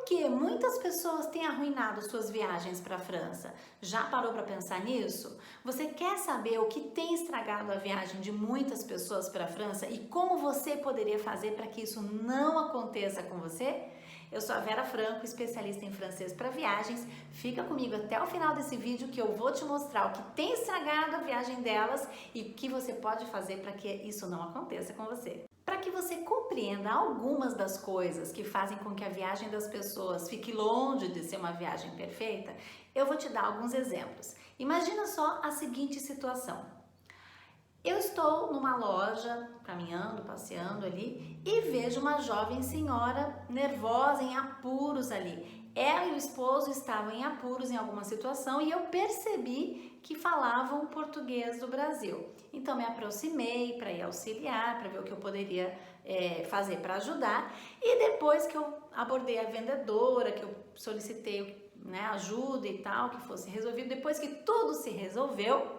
que muitas pessoas têm arruinado suas viagens para a França? Já parou para pensar nisso? Você quer saber o que tem estragado a viagem de muitas pessoas para a França e como você poderia fazer para que isso não aconteça com você? Eu sou a Vera Franco, especialista em francês para viagens. Fica comigo até o final desse vídeo que eu vou te mostrar o que tem estragado a viagem delas e o que você pode fazer para que isso não aconteça com você. Para que você compreenda algumas das coisas que fazem com que a viagem das pessoas fique longe de ser uma viagem perfeita, eu vou te dar alguns exemplos. Imagina só a seguinte situação. Eu estou numa loja, caminhando, passeando ali, e vejo uma jovem senhora nervosa, em apuros ali. Ela e o esposo estavam em apuros em alguma situação e eu percebi que falavam português do Brasil. Então me aproximei para ir auxiliar, para ver o que eu poderia fazer para ajudar. E depois que eu abordei a vendedora, que eu solicitei ajuda e tal, que fosse resolvido, depois que tudo se resolveu,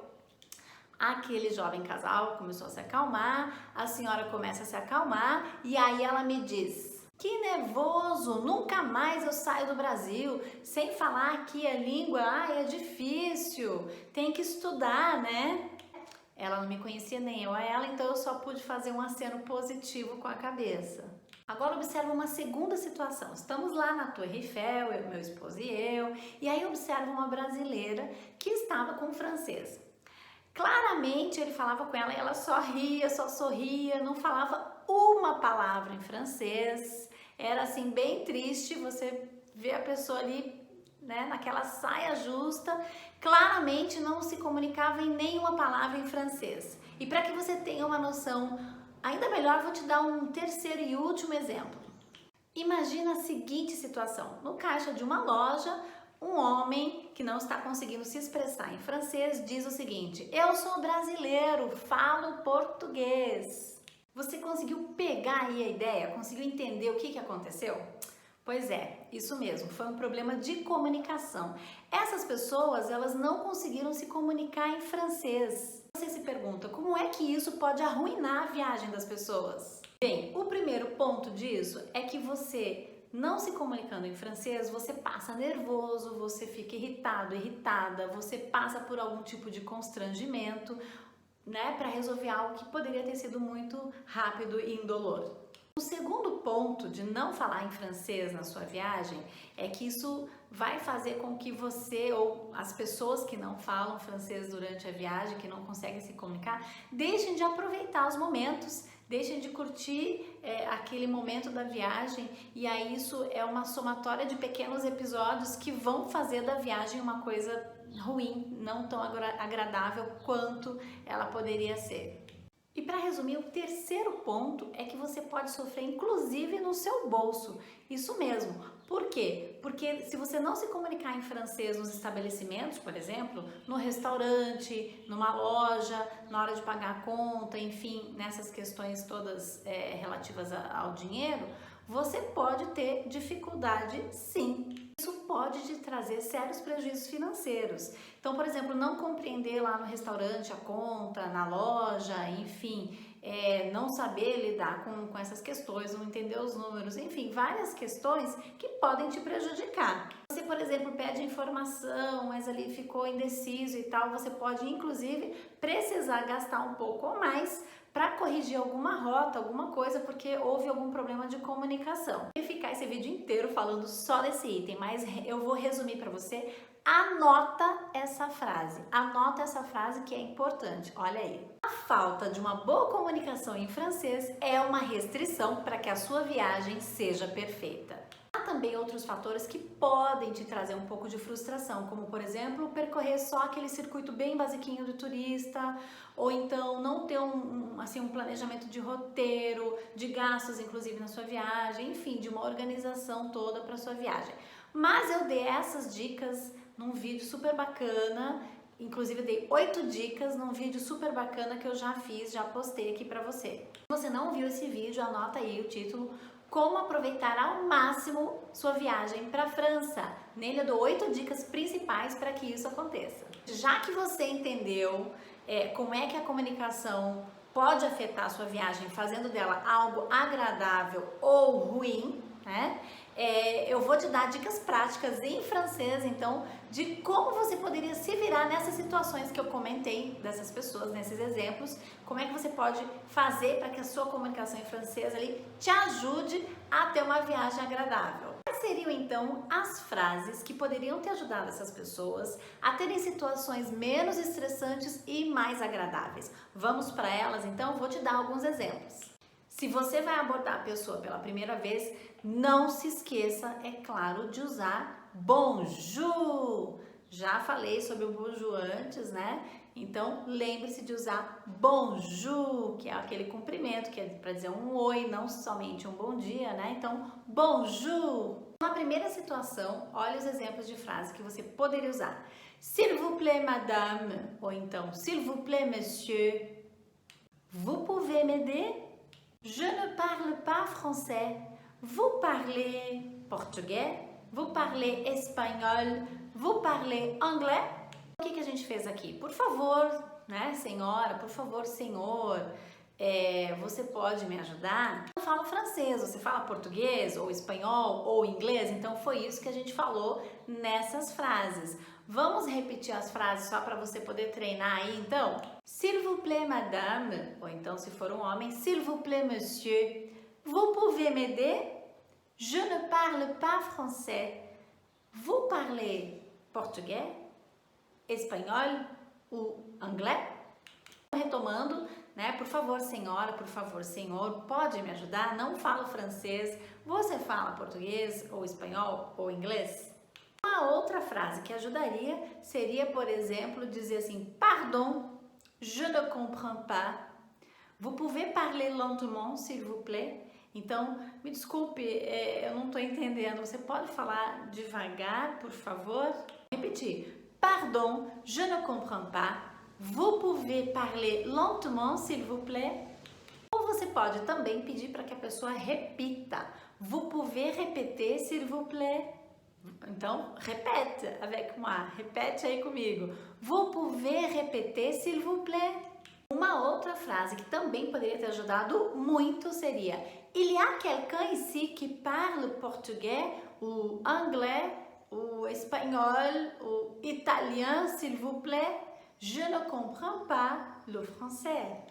aquele jovem casal começou a se acalmar, a senhora começa a se acalmar e aí ela me diz: que nervoso, nunca mais eu saio do Brasil, sem falar aqui a língua, é difícil, tem que estudar, né? Ela não me conhecia nem eu a ela, então eu só pude fazer um aceno positivo com a cabeça. Agora observa uma segunda situação. Estamos lá na Torre Eiffel, meu esposo e aí observa uma brasileira que estava com um francês. Claramente ele falava com ela e ela só ria, só sorria, não falava uma palavra em francês. Era assim bem triste você ver a pessoa ali, naquela saia justa, claramente não se comunicava em nenhuma palavra em francês. E para que você tenha uma noção ainda melhor, vou te dar um terceiro e último exemplo. Imagina a seguinte situação: no caixa de uma loja, um homem que não está conseguindo se expressar em francês diz o seguinte: eu sou brasileiro, falo português. Você conseguiu pegar aí a ideia? Conseguiu entender o que aconteceu? Pois é, isso mesmo, foi um problema de comunicação. Essas pessoas, elas não conseguiram se comunicar em francês. Você se pergunta, como é que isso pode arruinar a viagem das pessoas? Bem, o primeiro ponto disso é que você, não se comunicando em francês, você passa nervoso, você fica irritado, irritada, você passa por algum tipo de constrangimento, para resolver algo que poderia ter sido muito rápido e indolor. O segundo ponto de não falar em francês na sua viagem é que isso vai fazer com que você ou as pessoas que não falam francês durante a viagem, que não conseguem se comunicar, deixem de aproveitar os momentos, deixem de curtir aquele momento da viagem, e aí isso é uma somatória de pequenos episódios que vão fazer da viagem uma coisa ruim, não tão agradável quanto ela poderia ser. E para resumir, o terceiro ponto é que você pode sofrer inclusive no seu bolso. Isso mesmo. Por quê? Porque se você não se comunicar em francês nos estabelecimentos, por exemplo, no restaurante, numa loja, na hora de pagar a conta, enfim, nessas questões todas relativas ao dinheiro, você pode ter dificuldade sim. Isso pode te trazer sérios prejuízos financeiros. Então, por exemplo, não compreender lá no restaurante a conta, na loja, enfim, não saber lidar com essas questões, não entender os números, enfim, várias questões que podem te prejudicar. Você, por exemplo, pede informação, mas ali ficou indeciso e tal, você pode, inclusive, precisar gastar um pouco mais para corrigir alguma rota, alguma coisa, porque houve algum problema de comunicação. E ficar esse vídeo inteiro falando só desse item, mas eu vou resumir para você. Anota essa frase que é importante, olha aí. A falta de uma boa comunicação em francês é uma restrição para que a sua viagem seja perfeita. Há também outros fatores que podem te trazer um pouco de frustração, como por exemplo, percorrer só aquele circuito bem basiquinho do turista, ou então não ter um planejamento de roteiro, de gastos inclusive na sua viagem, enfim, de uma organização toda para sua viagem. Mas eu dei essas dicas num vídeo super bacana, inclusive dei 8 dicas num vídeo super bacana que eu já fiz, já postei aqui para você. Se você não viu esse vídeo, anota aí o título: Como aproveitar ao máximo sua viagem para a França. Nele eu dou 8 dicas principais para que isso aconteça. Já que você entendeu como é que a comunicação pode afetar a sua viagem, fazendo dela algo agradável ou ruim, eu vou te dar dicas práticas em francês, então, de como você poderia se virar nessas situações que eu comentei dessas pessoas, nesses exemplos, como é que você pode fazer para que a sua comunicação em francês ali te ajude a ter uma viagem agradável. Quais seriam então as frases que poderiam ter ajudado essas pessoas a terem situações menos estressantes e mais agradáveis? Vamos para elas então? Vou te dar alguns exemplos. Se você vai abordar a pessoa pela primeira vez, não se esqueça, é claro, de usar bonjour. Já falei sobre o bonjour antes, né? Então, lembre-se de usar bonjour, que é aquele cumprimento, que é para dizer um oi, não somente um bom dia, né? Então, bonjour. Na primeira situação, olha os exemplos de frase que você poderia usar. S'il vous plaît, madame, ou então, s'il vous plaît, monsieur, vous pouvez m'aider? Je ne parle pas français. Vous parlez português? Vous parlez espanhol? Vous parlez anglais? O que a gente fez aqui? Por favor, né, senhora, por favor, senhor, você pode me ajudar? Eu falo francês, você fala português, ou espanhol, ou inglês? Então foi isso que a gente falou nessas frases. Vamos repetir as frases só para você poder treinar aí, então? S'il vous plaît, madame, ou então se for um homem, s'il vous plaît, monsieur, vous pouvez m'aider? Je ne parle pas français. Vous parlez português, espanhol ou anglais? Retomando, né? Por favor, senhora, por favor, senhor, pode me ajudar? Não falo francês. Você fala português ou espanhol ou inglês? Uma outra frase que ajudaria seria, por exemplo, dizer assim: pardon, je ne comprends pas. Vous pouvez parler lentement, s'il vous plaît? Então, me desculpe, eu não estou entendendo. Você pode falar devagar, por favor? Repetir. Pardon, je ne comprends pas. Vous pouvez parler lentement, s'il vous plaît? Ou você pode também pedir para que a pessoa repita. Vous pouvez répéter, s'il vous plaît? Então, repete avec moi, repete aí comigo. Vous pouvez répéter, s'il vous plaît? Uma outra frase que também poderia ter ajudado muito seria: Il y a quelqu'un ici qui parle portugais ou anglais ou espanhol ou italien, s'il vous plaît? Je ne comprends pas le français.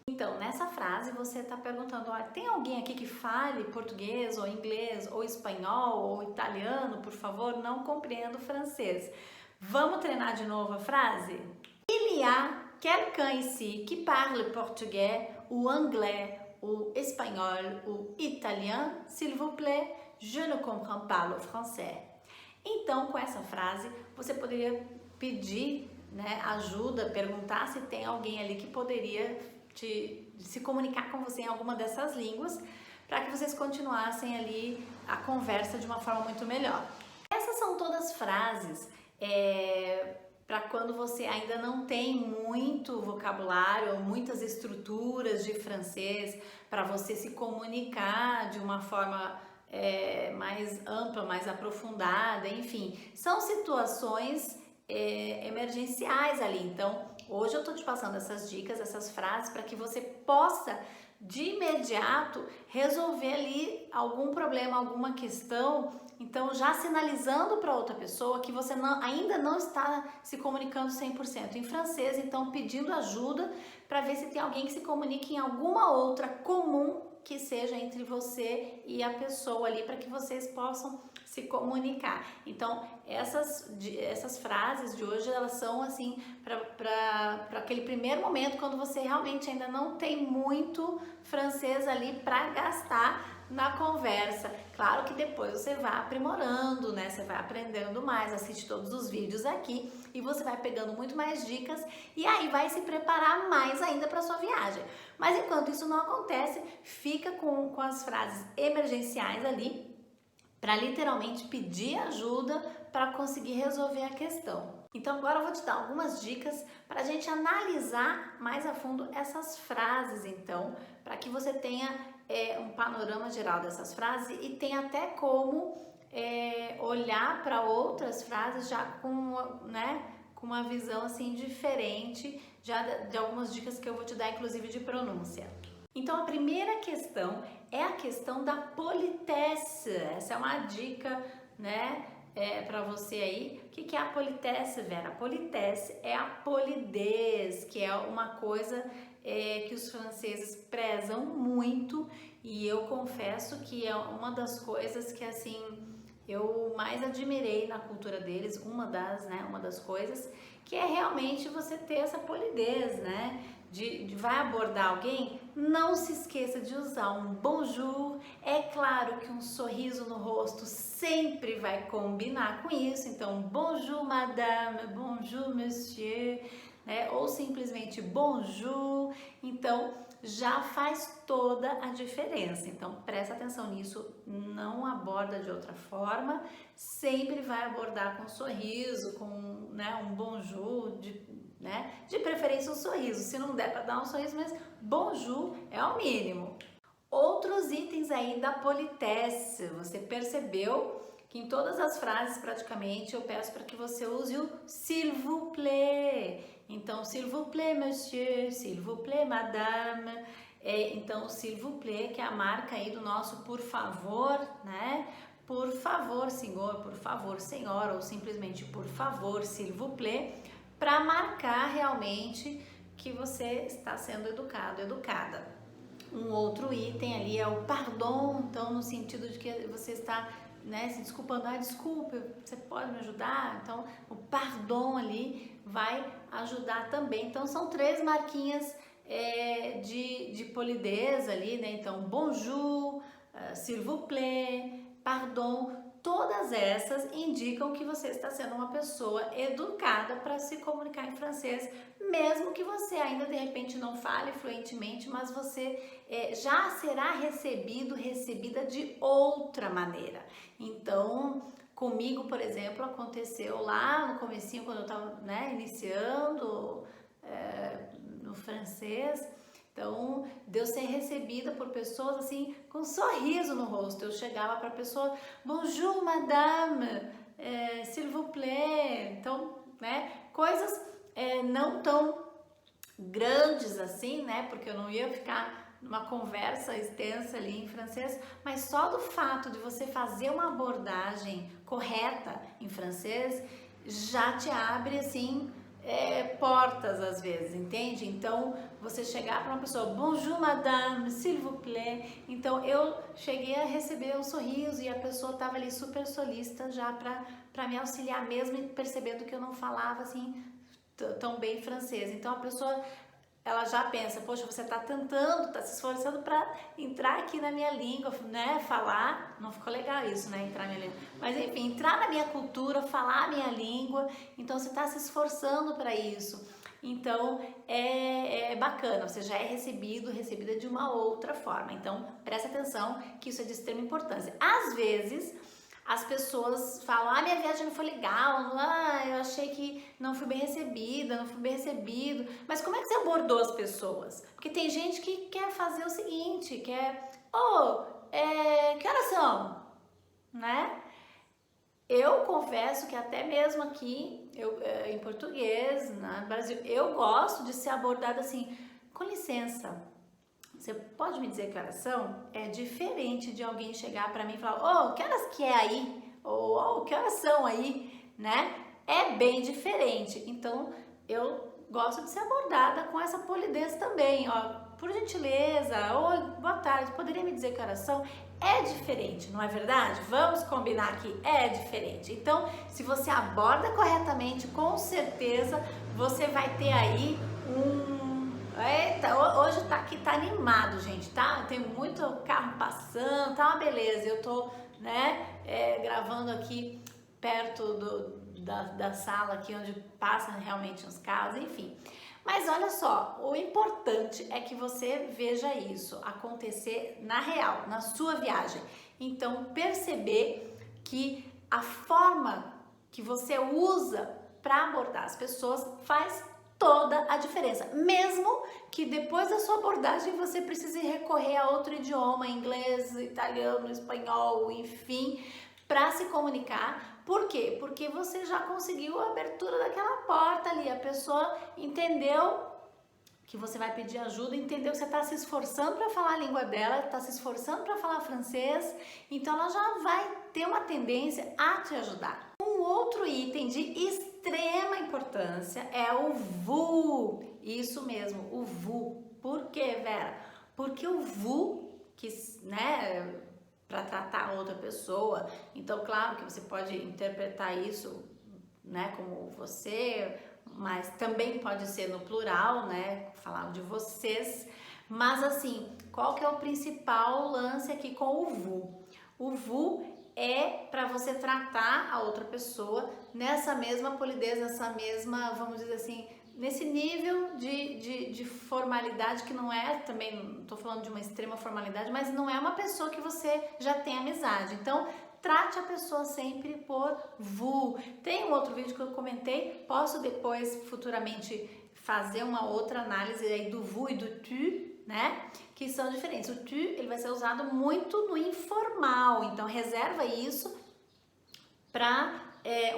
Então, nessa frase você está perguntando: tem alguém aqui que fale português ou inglês ou espanhol ou italiano, por favor? Não compreendo francês. Vamos treinar de novo a frase? Il y a quelqu'un ici qui parle portugais ou anglais ou espanhol ou italien, s'il vous plaît? Je ne comprends pas le français. Então, com essa frase, você poderia pedir, né, ajuda, perguntar se tem alguém ali que poderia se comunicar com você em alguma dessas línguas, para que vocês continuassem ali a conversa de uma forma muito melhor. Essas são todas frases para quando você ainda não tem muito vocabulário ou muitas estruturas de francês para você se comunicar de uma forma mais ampla, mais aprofundada, enfim. São situações emergenciais ali, então hoje eu tô te passando essas dicas, essas frases para que você possa de imediato resolver ali algum problema, alguma questão, então já sinalizando para outra pessoa que você ainda não está se comunicando 100% em francês, então pedindo ajuda para ver se tem alguém que se comunique em alguma outra comum que seja entre você e a pessoa ali, para que vocês possam se comunicar. Então, essas frases de hoje, elas são assim, para aquele primeiro momento, quando você realmente ainda não tem muito francês ali para gastar na conversa. Claro que depois você vai aprimorando, né? Você vai aprendendo mais, assiste todos os vídeos aqui e você vai pegando muito mais dicas e aí vai se preparar mais ainda para sua viagem. Mas enquanto isso não acontece, fica com as frases emergenciais ali para literalmente pedir ajuda para conseguir resolver a questão. Então agora eu vou te dar algumas dicas para a gente analisar mais a fundo essas frases, então, para que você tenha um panorama geral dessas frases e tenha até como olhar para outras frases já com uma visão assim diferente já de algumas dicas que eu vou te dar, inclusive de pronúncia. Então a primeira questão é a questão da politesse. Essa é uma dica, né, para você aí. O que é a politesse, Vera? A politesse é a polidez, que é uma coisa que os franceses prezam muito, e eu confesso que é uma das coisas que assim eu mais admirei na cultura deles, uma das coisas, que é realmente você ter essa polidez, né? Vai abordar alguém, não se esqueça de usar um bonjour. É claro que um sorriso no rosto sempre vai combinar com isso, então bonjour madame, bonjour monsieur, né? Ou simplesmente bonjour. Então já faz toda a diferença. Então presta atenção nisso, não aborda de outra forma, sempre vai abordar com um sorriso, com, né, um bonjour, de preferência um sorriso. Se não der para dar um sorriso, mas bonjour é o mínimo. Outros itens aí da politesse, você percebeu que em todas as frases praticamente eu peço para que você use o s'il vous plaît. Então, s'il vous plaît, monsieur, s'il vous plaît, madame. Então, s'il vous plaît, que é a marca aí do nosso por favor, né? Por favor, senhor, por favor, senhora, ou simplesmente por favor, s'il vous plaît, para marcar realmente que você está sendo educado, educada. Um outro item ali é o pardon, então no sentido de que você está, né, se desculpando, desculpa, você pode me ajudar? Então o pardon ali vai ajudar também. Então são 3 marquinhas de polidez ali, né? Então bonjour, s'il vous plaît, pardon. Todas essas indicam que você está sendo uma pessoa educada para se comunicar em francês, mesmo que você ainda de repente não fale fluentemente, mas você já será recebida de outra maneira. Então, comigo, por exemplo, aconteceu lá no comecinho, quando eu estava, né, iniciando no francês. Então, deu ser recebida por pessoas assim, com um sorriso no rosto. Eu chegava para a pessoa, bonjour madame, s'il vous plaît. Então, né, coisas não tão grandes assim, né, porque eu não ia ficar numa conversa extensa ali em francês, mas só do fato de você fazer uma abordagem correta em francês, já te abre assim portas às vezes, entende? Então você chegar para uma pessoa, bonjour madame, s'il vous plaît. Então eu cheguei a receber um sorriso e a pessoa estava ali super solícita já para me auxiliar, mesmo percebendo que eu não falava assim tão bem francês. Então a pessoa, ela já pensa, poxa, você está tentando, está se esforçando para entrar aqui na minha língua, né, falar, não ficou legal isso, né, entrar na minha língua, mas enfim, entrar na minha cultura, falar a minha língua, então você está se esforçando para isso, então é bacana, você já é recebida de uma outra forma, então presta atenção que isso é de extrema importância. Às vezes as pessoas falam, minha viagem não foi legal, eu achei que não fui bem recebida, não fui bem recebido. Mas como é que você abordou as pessoas? Porque tem gente que quer fazer o seguinte, que horas são? Né? Eu confesso que até mesmo aqui, em português, no Brasil, eu gosto de ser abordada assim, com licença. Você pode me dizer que horas são? É diferente de alguém chegar para mim e falar, que horas que é aí? Ou que horas são aí? Né? É bem diferente. Então, eu gosto de ser abordada com essa polidez também. Por gentileza, boa tarde, poderia me dizer que horas são? É diferente, não é verdade? Vamos combinar que é diferente. Então, se você aborda corretamente, com certeza você vai ter aí Eita, hoje tá animado, gente, tá? Tem muito carro passando, tá uma beleza. Eu tô, né, gravando aqui perto da sala aqui onde passam realmente os carros, enfim. Mas olha só, o importante é que você veja isso acontecer na real, na sua viagem. Então, perceber que a forma que você usa para abordar as pessoas faz toda a diferença, mesmo que depois da sua abordagem você precise recorrer a outro idioma, inglês, italiano, espanhol, enfim, para se comunicar. Por quê? Porque você já conseguiu a abertura daquela porta ali, a pessoa entendeu que você vai pedir ajuda, entendeu que você está se esforçando para falar a língua dela, está se esforçando para falar francês, então ela já vai ter uma tendência a te ajudar. Um outro item de extrema importância é o vous. Isso mesmo, o vous. Por quê, Vera? Porque o vous, que, né, para tratar outra pessoa, então claro que você pode interpretar isso, né, como você, mas também pode ser no plural, né, falar de vocês, mas assim, qual que é o principal lance aqui com o vous? O vous é para você tratar a outra pessoa nessa mesma polidez, nessa mesma, vamos dizer assim, nesse nível de formalidade que não é, também não estou falando de uma extrema formalidade, mas não é uma pessoa que você já tem amizade. Então, trate a pessoa sempre por vous. Tem um outro vídeo que eu comentei, posso depois, futuramente, fazer uma outra análise aí do vous e do tu, né? Que são diferentes. O tu, ele vai ser usado muito no informal, então reserva isso para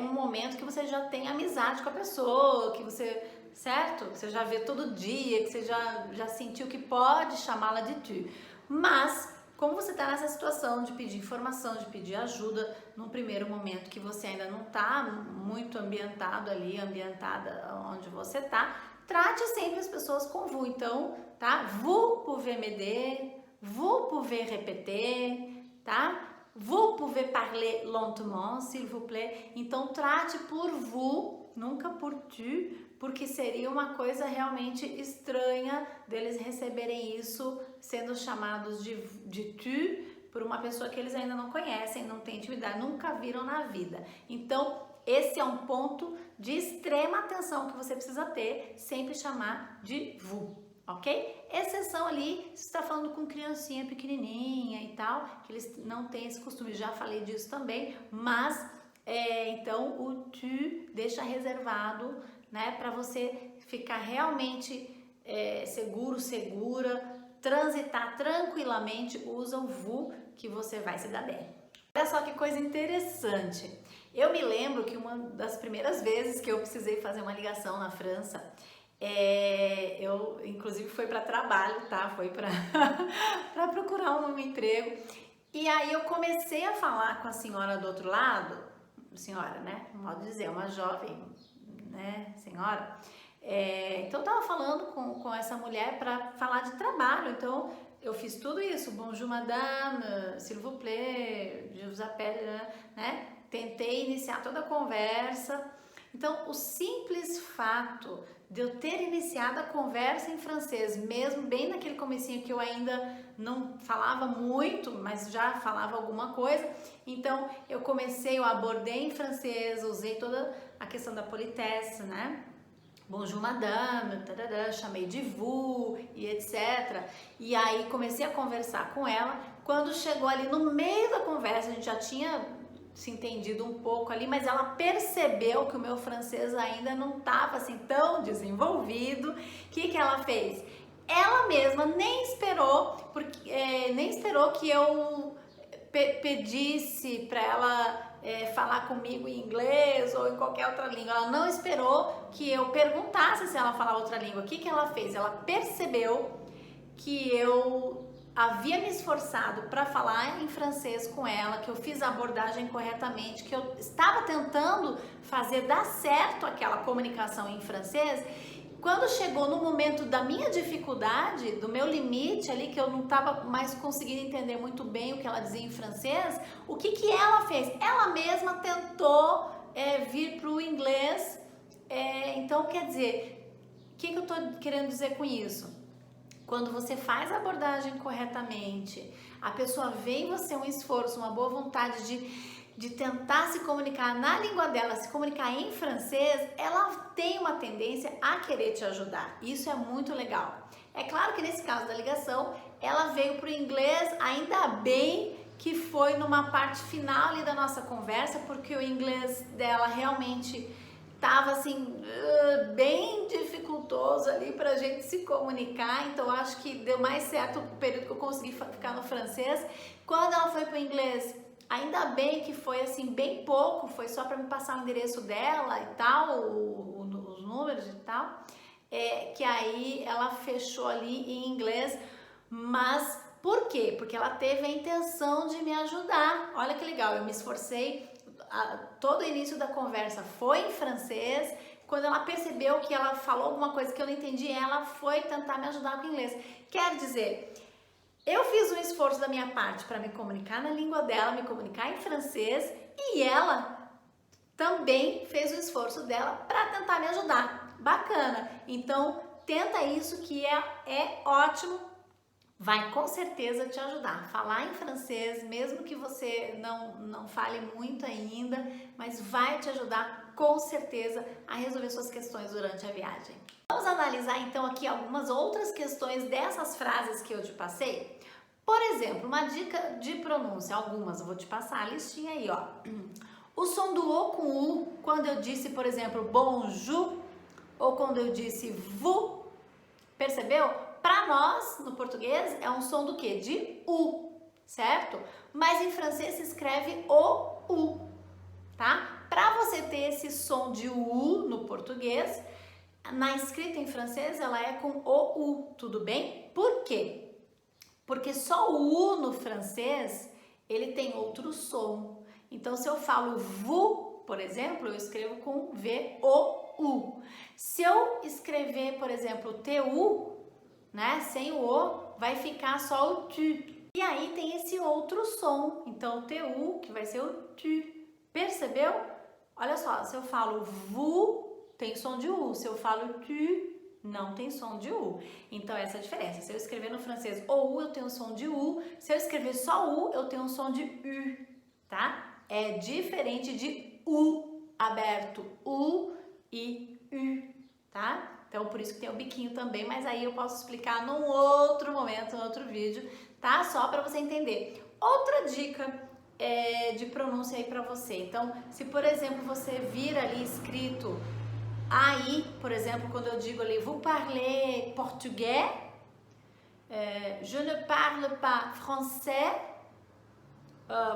um momento que você já tem amizade com a pessoa, que você, certo? Que você já vê todo dia, que você já sentiu que pode chamá-la de tu. Mas, como você está nessa situação de pedir informação, de pedir ajuda, num primeiro momento que você ainda não está muito ambientado ali, ambientada onde você está, trate sempre as pessoas com vous. Então, tá? Vous pouvez m'aider, vous pouvez répéter, tá? Vous pouvez parler lentement, s'il vous plaît. Então, trate por vous, nunca por tu, porque seria uma coisa realmente estranha deles receberem isso sendo chamados de tu por uma pessoa que eles ainda não conhecem, não têm intimidade, nunca viram na vida. Então, esse é um ponto de extrema atenção que você precisa ter, sempre chamar de vous, ok? Exceção ali, se está falando com criancinha pequenininha e tal, que eles não têm esse costume, já falei disso também, mas então o tu deixa reservado, né, para você ficar realmente seguro, segura, transitar tranquilamente, usa o vous que você vai se dar bem. Olha só que coisa interessante. Eu me lembro que uma das primeiras vezes que eu precisei fazer uma ligação na França, eu inclusive foi para trabalho, tá? Foi para procurar um emprego. E aí eu comecei a falar com a senhora do outro lado, senhora, né? Modo de dizer, uma jovem, né, senhora. Então eu tava falando com essa mulher para falar de trabalho. Então eu fiz tudo isso. Bonjour madame, s'il vous plaît, je vous appelle, né? Tentei iniciar toda a conversa. Então, o simples fato de eu ter iniciado a conversa em francês, mesmo bem naquele comecinho que eu ainda não falava muito, mas já falava alguma coisa, então eu abordei em francês, usei toda a questão da politesse, né? Bonjour madame, tarará, chamei de vous e etc. E aí comecei a conversar com ela. Quando chegou ali no meio da conversa, a gente já tinha se entendido um pouco ali, mas ela percebeu que o meu francês ainda não estava assim tão desenvolvido. O que ela fez? Ela mesma nem esperou que eu pedisse para ela falar comigo em inglês ou em qualquer outra língua. Ela não esperou que eu perguntasse se ela falava outra língua. O que ela fez? Ela percebeu que eu havia me esforçado para falar em francês com ela, que eu fiz a abordagem corretamente, que eu estava tentando fazer dar certo aquela comunicação em francês. Quando chegou no momento da minha dificuldade, do meu limite ali, que eu não estava mais conseguindo entender muito bem o que ela dizia em francês, o que ela fez? Ela mesma tentou vir para o inglês. Então, quer dizer, o que eu estou querendo dizer com isso? Quando você faz a abordagem corretamente, a pessoa vê em você um esforço, uma boa vontade de tentar se comunicar na língua dela, se comunicar em francês, ela tem uma tendência a querer te ajudar. Isso é muito legal. É claro que nesse caso da ligação, ela veio para o inglês, ainda bem que foi numa parte final ali da nossa conversa, porque o inglês dela realmente tava assim, bem dificultoso ali pra gente se comunicar, então acho que deu mais certo o período que eu consegui ficar no francês. Quando ela foi pro inglês, ainda bem que foi assim, bem pouco, foi só pra me passar o endereço dela e tal, os números e tal. que aí ela fechou ali em inglês, mas por quê? Porque ela teve a intenção de me ajudar. Olha que legal, eu me esforcei, todo o início da conversa foi em francês. Quando ela percebeu que ela falou alguma coisa que eu não entendi, ela foi tentar me ajudar com o inglês. Quer dizer, eu fiz um esforço da minha parte para me comunicar na língua dela, me comunicar em francês, e ela também fez o esforço dela para tentar me ajudar. Bacana! Então, tenta isso que é ótimo. Vai com certeza te ajudar. Falar em francês, mesmo que você não fale muito ainda, mas vai te ajudar com certeza a resolver suas questões durante a viagem. Vamos analisar então aqui algumas outras questões dessas frases que eu te passei. Por exemplo, uma dica de pronúncia, algumas eu vou te passar a listinha aí, ó. O som do O com U, quando eu disse, por exemplo, bonjour, ou quando eu disse vous, percebeu? Para nós, no português, é um som do quê? De U, certo? Mas em francês se escreve o U, tá? Para você ter esse som de U no português, na escrita em francês ela é com o U, tudo bem? Por quê? Porque só o U no francês, ele tem outro som. Então, se eu falo vous, por exemplo, eu escrevo com V-O-U. Se eu escrever, por exemplo, T-U, né? Sem o O, vai ficar só o tu. E aí tem esse outro som. Então, o TU, que vai ser o tu. Percebeu? Olha só, se eu falo VU, tem som de U. Se eu falo tu, não tem som de U. Então, essa é a diferença. Se eu escrever no francês o U, eu tenho um som de U. Se eu escrever só U, eu tenho um som de U, tá? É diferente de U aberto. U e U, tá? Então, por isso que tem o biquinho também, mas aí eu posso explicar num outro momento, num outro vídeo, tá? Só para você entender. Outra dica de pronúncia aí para você. Então, se por exemplo você vir ali escrito aí, por exemplo, quando eu digo ali, vous parlez portugais, je ne parle pas français,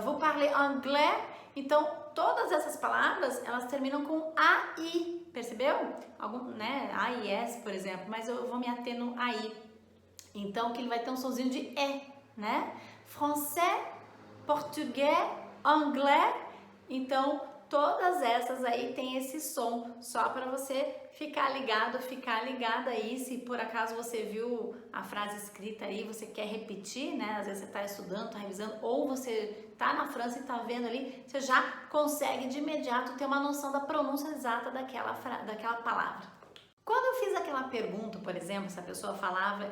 vous parlez anglais. Então, todas essas palavras, elas terminam com AI. Percebeu? Né? AIS, por exemplo, mas eu vou me ater no AI. Então, que ele vai ter um sonzinho de E, né? Français, português, anglais. Então, todas essas aí tem esse som, só para você ficar ligado, ficar ligada aí. Se por acaso você viu a frase escrita aí, você quer repetir, né? Às vezes você está estudando, está revisando, ou você tá na França e tá vendo ali, você já consegue de imediato ter uma noção da pronúncia exata daquela palavra. Quando eu fiz aquela pergunta, por exemplo, se a pessoa falava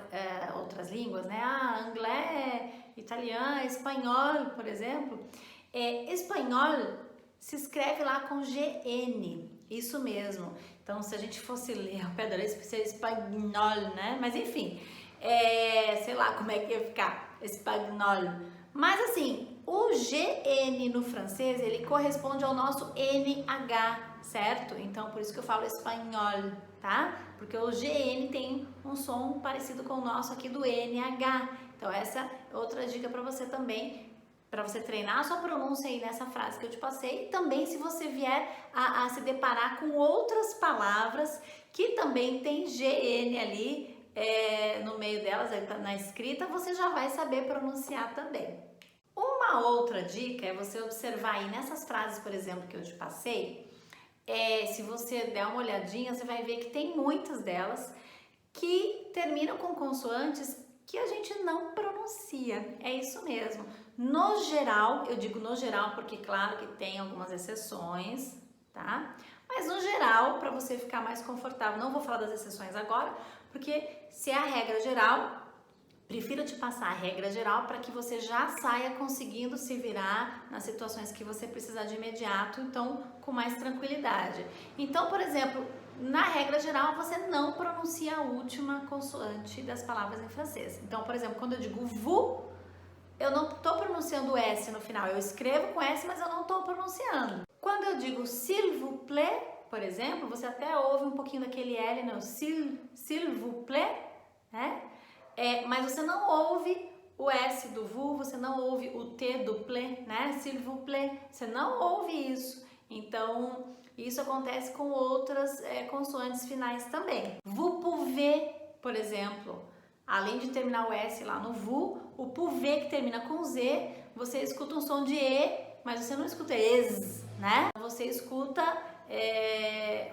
outras línguas, né? Inglês, italiano, espanhol, por exemplo. Espanhol se escreve lá com GN, isso mesmo. Então, se a gente fosse ler ao pé da letra, seria espanhol, né? Mas enfim, sei lá como é que ia ficar, espanhol. Mas assim, o GN no francês, ele corresponde ao nosso NH, certo? Então, por isso que eu falo espanhol, tá? Porque o GN tem um som parecido com o nosso aqui do NH. Então, essa é outra dica para você também, para você treinar a sua pronúncia aí nessa frase que eu te passei. E também, se você vier a se deparar com outras palavras que também tem GN ali, no meio delas, na escrita, você já vai saber pronunciar também. Uma outra dica é você observar aí nessas frases, por exemplo, que eu te passei, se você der uma olhadinha, você vai ver que tem muitas delas que terminam com consoantes que a gente não pronuncia. É isso mesmo. No geral, eu digo no geral porque claro que tem algumas exceções, tá? Mas no geral, para você ficar mais confortável, não vou falar das exceções agora, porque se é a regra geral, prefiro te passar a regra geral para que você já saia conseguindo se virar nas situações que você precisar de imediato, então com mais tranquilidade. Então, por exemplo, na regra geral, você não pronuncia a última consoante das palavras em francês. Então, por exemplo, quando eu digo vous, eu não estou pronunciando o S no final. Eu escrevo com S, mas eu não estou pronunciando. Quando eu digo s'il vous plaît, por exemplo, você até ouve um pouquinho daquele L no s'il vous plaît, né? Mas você não ouve o S do vous, você não ouve o T do plaît, né? S'il vous plaît, você não ouve isso. Então, isso acontece com outras consoantes finais também. Vous pouvez, por exemplo, além de terminar o S lá no vous, o pouvez que termina com Z, você escuta um som de E, mas você não escuta es, né? Você escuta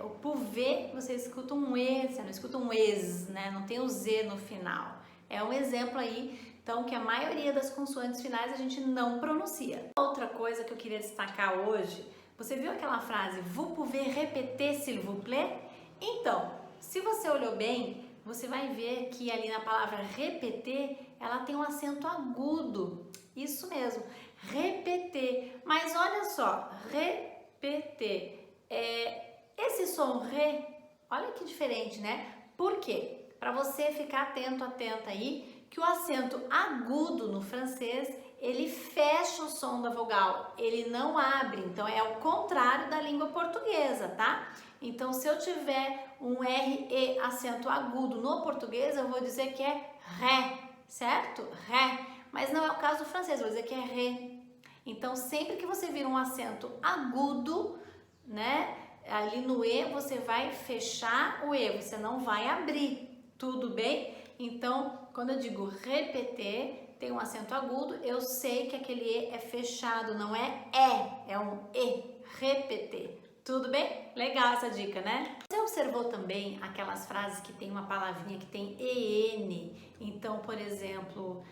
o pouvez, você escuta um E, você não escuta um es, né? Não tem o Z no final. É um exemplo aí, então, que a maioria das consoantes finais a gente não pronuncia. Outra coisa que eu queria destacar hoje, você viu aquela frase, vous pouvez répéter s'il vous plaît? Então, se você olhou bem, você vai ver que ali na palavra répéter, ela tem um acento agudo. Isso mesmo, répéter. Mas olha só, répéter. Esse som ré, olha que diferente, né? Por quê? Para você ficar atenta aí, que o acento agudo no francês, ele fecha o som da vogal, ele não abre, então é o contrário da língua portuguesa, tá? Então, se eu tiver um RE acento agudo no português, eu vou dizer que é ré, certo? Ré, mas não é o caso do francês, eu vou dizer que é ré. Então, sempre que você vir um acento agudo, né, ali no E, você vai fechar o E, você não vai abrir, tudo bem? Então, quando eu digo répéter, tem um acento agudo, eu sei que aquele E é fechado, não é é um E, répéter. Tudo bem? Legal essa dica, né? Você observou também aquelas frases que tem uma palavrinha que tem EN? Então, por exemplo,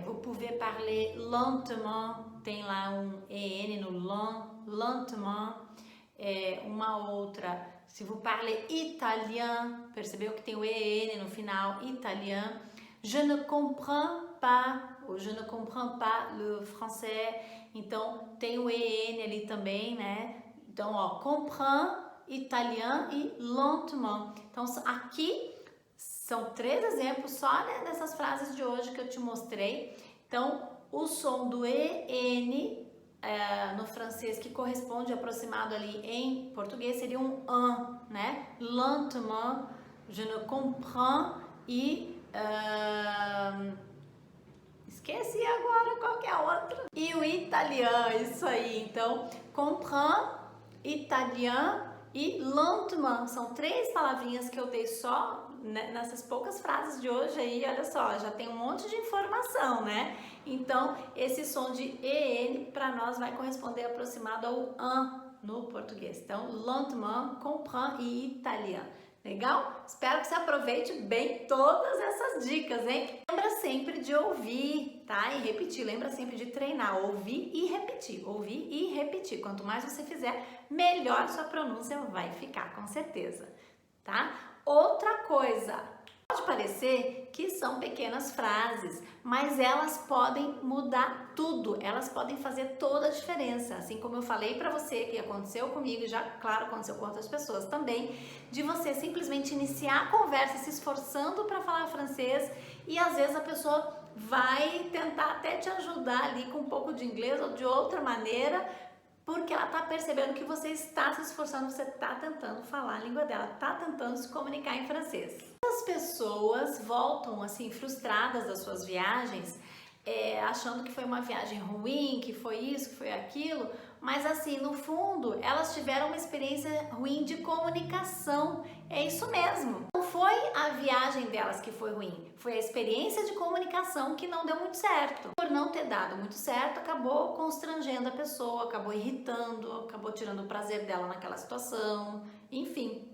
vous pouvez parler lentement, tem lá um EN no lentement. Uma outra, se vous parlez italien, percebeu que tem o EN no final, italien. Je ne comprends pas, ou je ne comprends pas le français. Então, tem o EN ali também, né? Então, ó, comprend, italien e lentement. Então, aqui são 3 exemplos só, né, dessas frases de hoje que eu te mostrei. Então, o som do EN no francês, que corresponde aproximado ali em português, seria um un, né? Lentement, je ne comprends e... esqueci agora qual que é a outra. E o italiano, isso aí. Então, comprend, italien e lentement. São 3 palavrinhas que eu dei só nessas poucas frases de hoje aí, olha só, já tem um monte de informação, né? Então, esse som de EN para nós vai corresponder aproximado ao un no português. Então, lentement, comprend e italien. Legal? Espero que você aproveite bem todas essas dicas, hein? Lembra sempre de ouvir, tá? E repetir. Lembra sempre de treinar. Ouvir e repetir. Ouvir e repetir. Quanto mais você fizer, melhor sua pronúncia vai ficar, com certeza. Tá? Outra coisa. Pode parecer que são pequenas frases, mas elas podem mudar tudo, elas podem fazer toda a diferença. Assim como eu falei para você, que aconteceu comigo, já, claro, aconteceu com outras pessoas também, de você simplesmente iniciar a conversa se esforçando para falar francês e às vezes a pessoa vai tentar até te ajudar ali com um pouco de inglês ou de outra maneira, porque ela está percebendo que você está se esforçando, você está tentando falar a língua dela, está tentando se comunicar em francês. As pessoas voltam assim frustradas das suas viagens, achando que foi uma viagem ruim, que foi isso, que foi aquilo, mas assim, no fundo, elas tiveram uma experiência ruim de comunicação. É isso mesmo. Não foi a viagem delas que foi ruim, foi a experiência de comunicação que não deu muito certo. Por não ter dado muito certo, acabou constrangendo a pessoa, acabou irritando, acabou tirando o prazer dela naquela situação, enfim.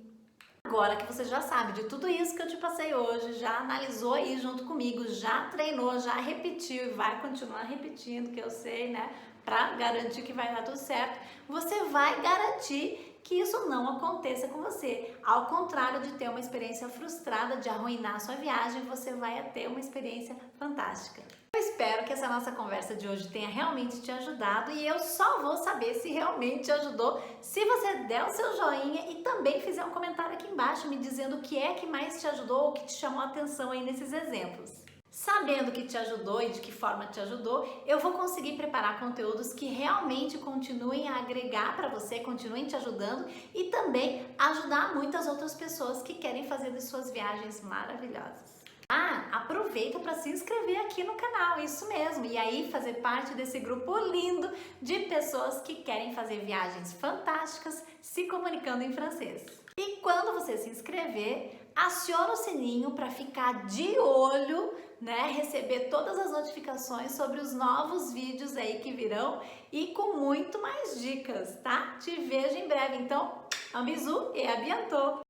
Agora que você já sabe de tudo isso que eu te passei hoje, já analisou aí junto comigo, já treinou, já repetiu e vai continuar repetindo, que eu sei, né? Para garantir que vai dar tudo certo, você vai garantir que isso não aconteça com você. Ao contrário de ter uma experiência frustrada, de arruinar a sua viagem, você vai ter uma experiência fantástica. Eu espero que essa nossa conversa de hoje tenha realmente te ajudado e eu só vou saber se realmente te ajudou se você der o seu joinha e também fizer um comentário aqui embaixo me dizendo o que é que mais te ajudou ou que te chamou a atenção aí nesses exemplos. Sabendo que te ajudou e de que forma te ajudou, eu vou conseguir preparar conteúdos que realmente continuem a agregar para você, continuem te ajudando e também ajudar muitas outras pessoas que querem fazer de suas viagens maravilhosas. Aproveita para se inscrever aqui no canal, isso mesmo, e aí fazer parte desse grupo lindo de pessoas que querem fazer viagens fantásticas se comunicando em francês. E quando você se inscrever, aciona o sininho para ficar de olho, né, receber todas as notificações sobre os novos vídeos aí que virão e com muito mais dicas, tá? Te vejo em breve, então, un bisou et à bientôt!